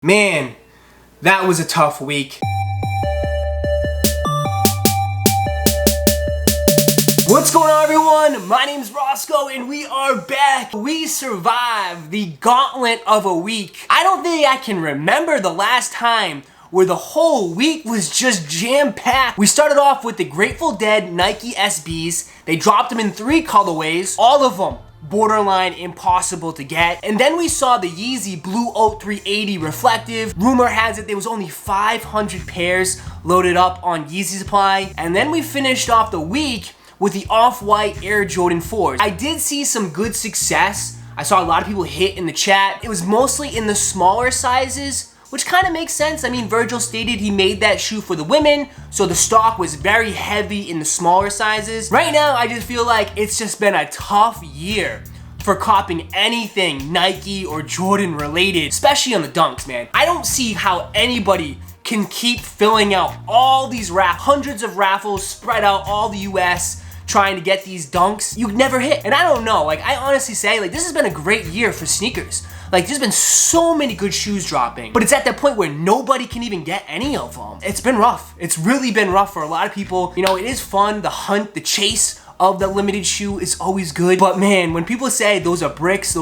Man, that was a tough week. What's going on, everyone? My name's Roszko and we are back. We survived the gauntlet of a week. I don't think I can remember the last time where the whole week was just jam-packed. We started off with the Grateful Dead Nike SBs. They dropped them in 3 colorways, all of them borderline impossible to get. And then we saw the Yeezy Blue Oat 380 reflective. Rumor has it there was only 500 pairs loaded up on Yeezy supply. And then we finished off the week with the off-white Air Jordan 4s. I did see some good success. I saw a lot of people hit in the chat. It was mostly in the smaller sizes, which kind of makes sense. I mean, Virgil stated he made that shoe for the women, so the stock was very heavy in the smaller sizes. Right now, I just feel like it's just been a tough year for copping anything Nike or Jordan related, especially on the dunks, man. I don't see how anybody can keep filling out all these hundreds of raffles spread out all the US, trying to get these dunks. You never hit. And I don't know, like, I honestly say, like, this has been a great year for sneakers. Like, there's been so many good shoes dropping, but it's at that point where nobody can even get any of them. It's been rough. It's really been rough for a lot of people. You know, it is fun, the hunt, the chase of the limited shoe is always good. But man, when people say those are bricks,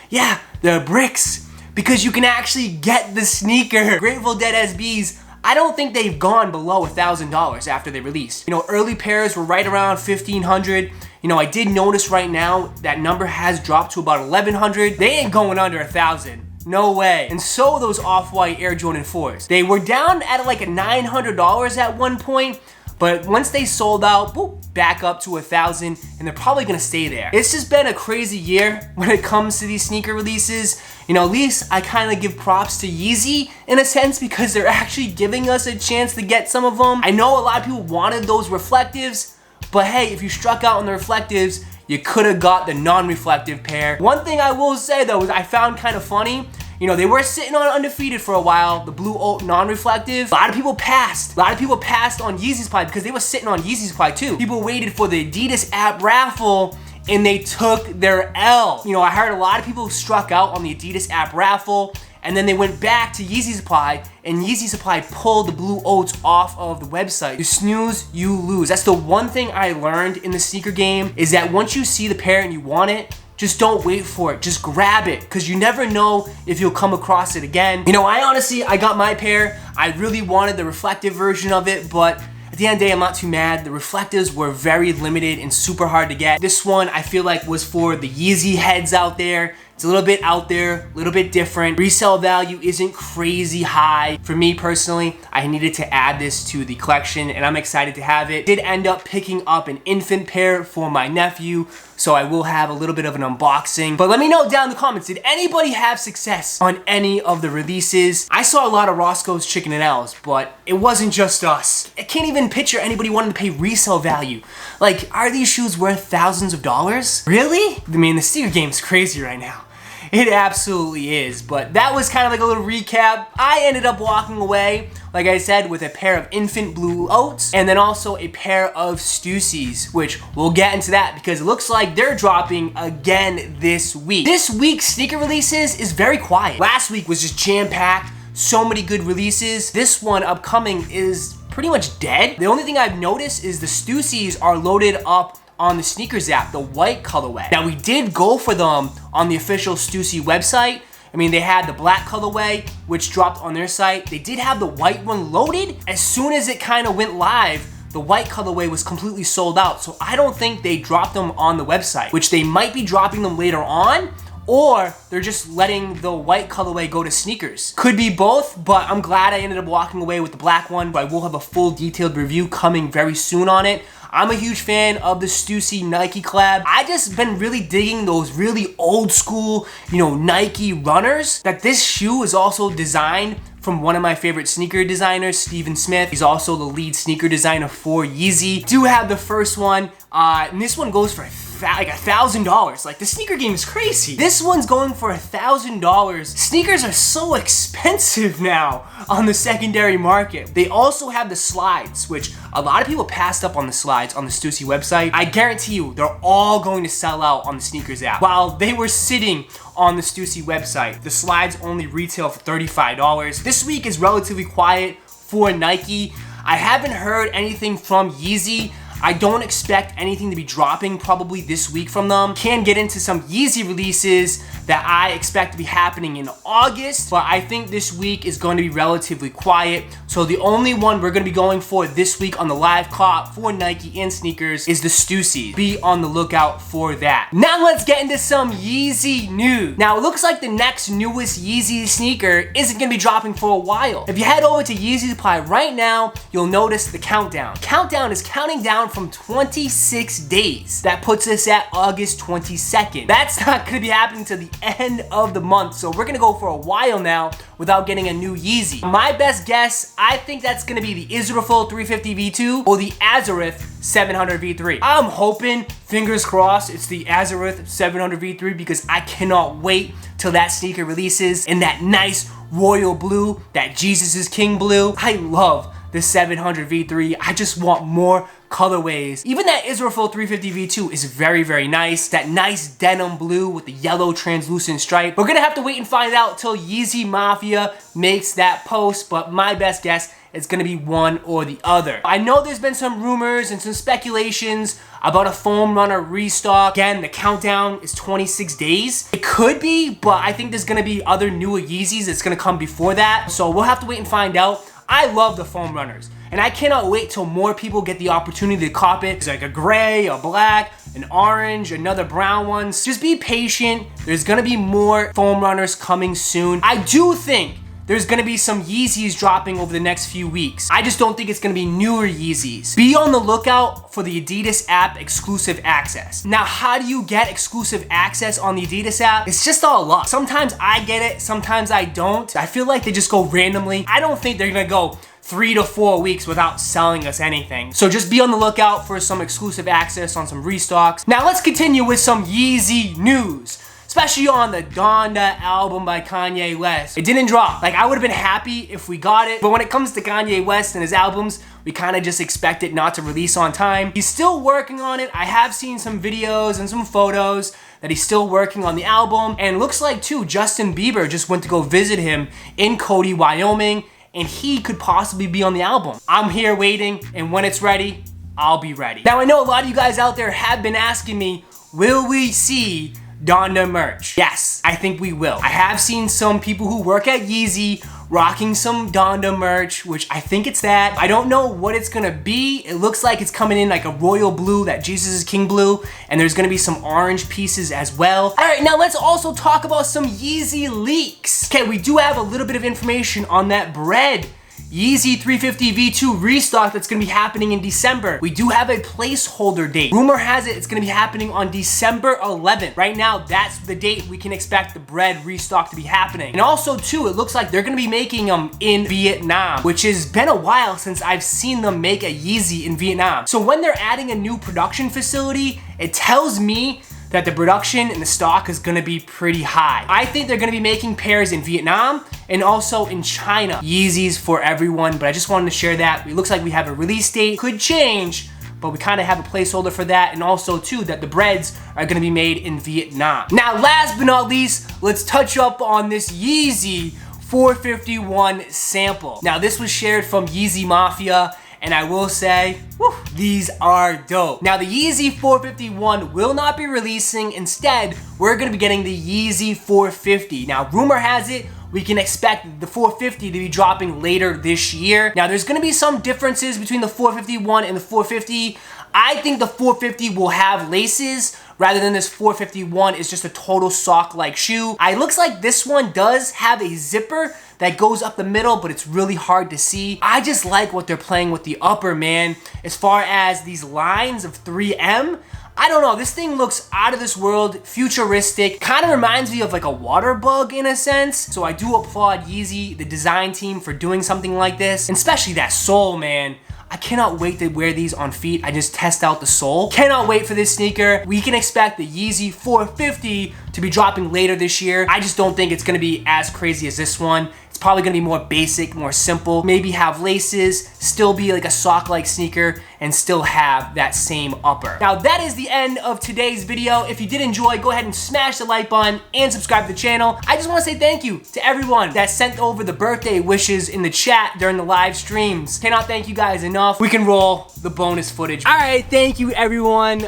yeah, they're bricks. Because you can actually get the sneaker. Grateful Dead SBs, I don't think they've gone below $1,000 after they released. You know, early pairs were right around 1,500. You know, I did notice right now that number has dropped to about 1,100. They ain't going under 1,000. No way. And so those off-white Air Jordan 4s. They were down at like a $900 at one point, but once they sold out, boop, back up to 1,000, and they're probably gonna stay there. It's just been a crazy year when it comes to these sneaker releases. You know, at least I kind of give props to Yeezy in a sense because they're actually giving us a chance to get some of them. I know a lot of people wanted those reflectives, but hey, if you struck out on the reflectives, you could have got the non-reflective pair. One thing I will say though is I found kind of funny. You know, they were sitting on undefeated for a while, the Blue Oat non-reflective. A lot of people passed. A lot of people passed on Yeezy supply because they were sitting on Yeezy supply too. People waited for the Adidas app raffle and they took their L. You know, I heard a lot of people who struck out on the Adidas app raffle and then they went back to Yeezy supply and Yeezy supply pulled the Blue Oats off of the website. You snooze, you lose. That's the one thing I learned in the sneaker game is that once you see the pair and you want it, just don't wait for it, just grab it, because you never know if you'll come across it again. You know, I got my pair. I really wanted the reflective version of it, but at the end of the day, I'm not too mad. The reflectives were very limited and super hard to get. This one, I feel like, was for the Yeezy heads out there. It's a little bit out there, a little bit different. Resale value isn't crazy high. For me personally, I needed to add this to the collection and I'm excited to have it. Did end up picking up an infant pair for my nephew, so I will have a little bit of an unboxing. But let me know down in the comments, did anybody have success on any of the releases? I saw a lot of Roszko's Chicken and L's, but it wasn't just us. I can't even picture anybody wanting to pay resale value. Like, are these shoes worth thousands of dollars? Really? I mean, the sneaker game's crazy right now. It absolutely is, but that was kind of like a little recap. I ended up walking away, like I said, with a pair of infant Blue Oats and then also a pair of Stussies, which we'll get into that because it looks like they're dropping again this week. This week's sneaker releases is very quiet. Last week was just jam-packed, so many good releases. This one upcoming is pretty much dead. The only thing I've noticed is the Stussies are loaded up on the sneakers app, the white colorway. Now we did go for them on the official Stussy website. I mean, they had the black colorway, which dropped on their site. They did have the white one loaded. As soon as it kind of went live, the white colorway was completely sold out. So I don't think they dropped them on the website, which they might be dropping them later on, or they're just letting the white colorway go to sneakers. Could be both, but I'm glad I ended up walking away with the black one. I will have a full detailed review coming very soon on it. I'm a huge fan of the Stussy Nike collab. I just been really digging those really old school, you know, Nike runners. That this shoe is also designed from one of my favorite sneaker designers, Steven Smith. He's also the lead sneaker designer for Yeezy. Do have the first one, and this one goes for like $1,000. Like, the sneaker game is crazy. This one's going for $1,000. Sneakers are so expensive now on the secondary market. They also have the slides, which a lot of people passed up on the slides on the Stussy website. I guarantee you, they're all going to sell out on the sneakers app. While they were sitting on the Stussy website. The slides only retail for $35. This week is relatively quiet for Nike. I haven't heard anything from Yeezy. I don't expect anything to be dropping probably this week from them. Can get into some Yeezy releases that I expect to be happening in August, but I think this week is going to be relatively quiet. So the only one we're going to be going for this week on the live cop for Nike and sneakers is the Stussy. Be on the lookout for that. Now let's get into some Yeezy news. Now it looks like the next newest Yeezy sneaker isn't going to be dropping for a while. If you head over to Yeezy Supply right now, you'll notice the countdown. Countdown is counting down from 26 days. That puts us at August 22nd. That's not going to be happening to the end of the month, so we're gonna go for a while now without getting a new Yeezy. My best guess, I think that's gonna be the Israfil 350 V2 or the Azareth 700 V3. I'm hoping, fingers crossed, it's the Azareth 700 V3 because I cannot wait till that sneaker releases in that nice royal blue, that Jesus is King blue. I love the 700 V3. I just want more colorways. Even that Israfil 350 V2 is very, very nice. That nice denim blue with the yellow translucent stripe. We're gonna have to wait and find out till Yeezy Mafia makes that post, but my best guess is gonna be one or the other. I know there's been some rumors and some speculations about a foam runner restock. Again, the countdown is 26 days. It could be, but I think there's gonna be other newer Yeezys that's gonna come before that. So we'll have to wait and find out. I love the foam runners, and I cannot wait till more people get the opportunity to cop it. It's like a gray, a black, an orange, another brown one. Just be patient. There's gonna be more foam runners coming soon. I do think there's gonna be some Yeezys dropping over the next few weeks. I just don't think it's gonna be newer Yeezys. Be on the lookout for the Adidas app exclusive access. Now, how do you get exclusive access on the Adidas app? It's just all luck. Sometimes I get it, sometimes I don't. I feel like they just go randomly. I don't think they're gonna go 3 to 4 weeks without selling us anything. So just be on the lookout for some exclusive access on some restocks. Now let's continue with some Yeezy news, especially on the Donda album by Kanye West. It didn't drop. Like, I would have been happy if we got it, but when it comes to Kanye West and his albums, we kind of just expect it not to release on time. He's still working on it. I have seen some videos and some photos that he's still working on the album, and looks like too, Justin Bieber just went to go visit him in Cody, Wyoming, and he could possibly be on the album. I'm here waiting, and when it's ready, I'll be ready. Now, I know a lot of you guys out there have been asking me, will we see Donda merch? Yes, I think we will. I have seen some people who work at Yeezy rocking some Donda merch, which I think it's that. I don't know what it's gonna be. It looks like it's coming in like a royal blue, that Jesus is King blue, and there's gonna be some orange pieces as well. All right, now let's also talk about some Yeezy leaks. Okay, we do have a little bit of information on that bread Yeezy 350 V2 restock that's gonna be happening in December. We do have a placeholder date. Rumor has it it's gonna be happening on December 11th. Right now, that's the date we can expect the bread restock to be happening. And also too, it looks like they're gonna be making them in Vietnam, which has been a while since I've seen them make a Yeezy in Vietnam. So when they're adding a new production facility, it tells me that the production and the stock is gonna be pretty high. I think they're gonna be making pairs in Vietnam and also in China. Yeezys for everyone, but I just wanted to share that. It looks like we have a release date, could change, but we kind of have a placeholder for that, and also too that the breads are gonna be made in Vietnam. Now, last but not least, let's touch up on this Yeezy 451 sample. Now, this was shared from Yeezy Mafia, and I will say, whew, these are dope. Now, the Yeezy 451 will not be releasing. Instead, we're gonna be getting the Yeezy 450. Now, rumor has it, we can expect the 450 to be dropping later this year. Now, there's gonna be some differences between the 451 and the 450. I think the 450 will have laces rather than this 451 is just a total sock-like shoe. It looks like this one does have a zipper that goes up the middle, but it's really hard to see. I just like what they're playing with the upper, man. As far as these lines of 3M, I don't know, this thing looks out of this world, futuristic, kind of reminds me of like a water bug in a sense. So I do applaud Yeezy, the design team, for doing something like this, and especially that sole, man. I cannot wait to wear these on feet. I just test out the sole. Cannot wait for this sneaker. We can expect the Yeezy 450 to be dropping later this year. I just don't think it's gonna be as crazy as this one. It's It's probably gonna be more basic, more simple. Maybe have laces, still be like a sock-like sneaker, and still have that same upper. Now that is the end of today's video. If you did enjoy, go ahead and smash the like button and subscribe to the channel. I just wanna say thank you to everyone that sent over the birthday wishes in the chat during the live streams. Cannot thank you guys enough. We can roll the bonus footage. All right, thank you everyone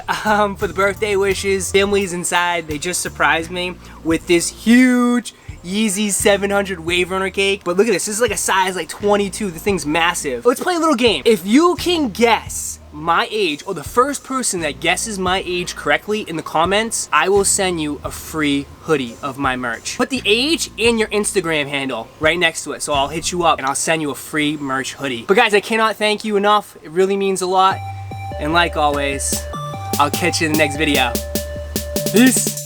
for the birthday wishes. Family's inside, they just surprised me with this huge Yeezy 700 Wave Runner cake. But look at this is like a size like 22. The thing's massive. Let's play a little game. If you can guess my age, or the first person that guesses my age correctly in the comments, I will send you a free hoodie of my merch. Put the age and your Instagram handle right next to it, so I'll hit you up and I'll send you a free merch hoodie. But guys, I cannot thank you enough. It really means a lot. And like always, I'll catch you in the next video. Peace.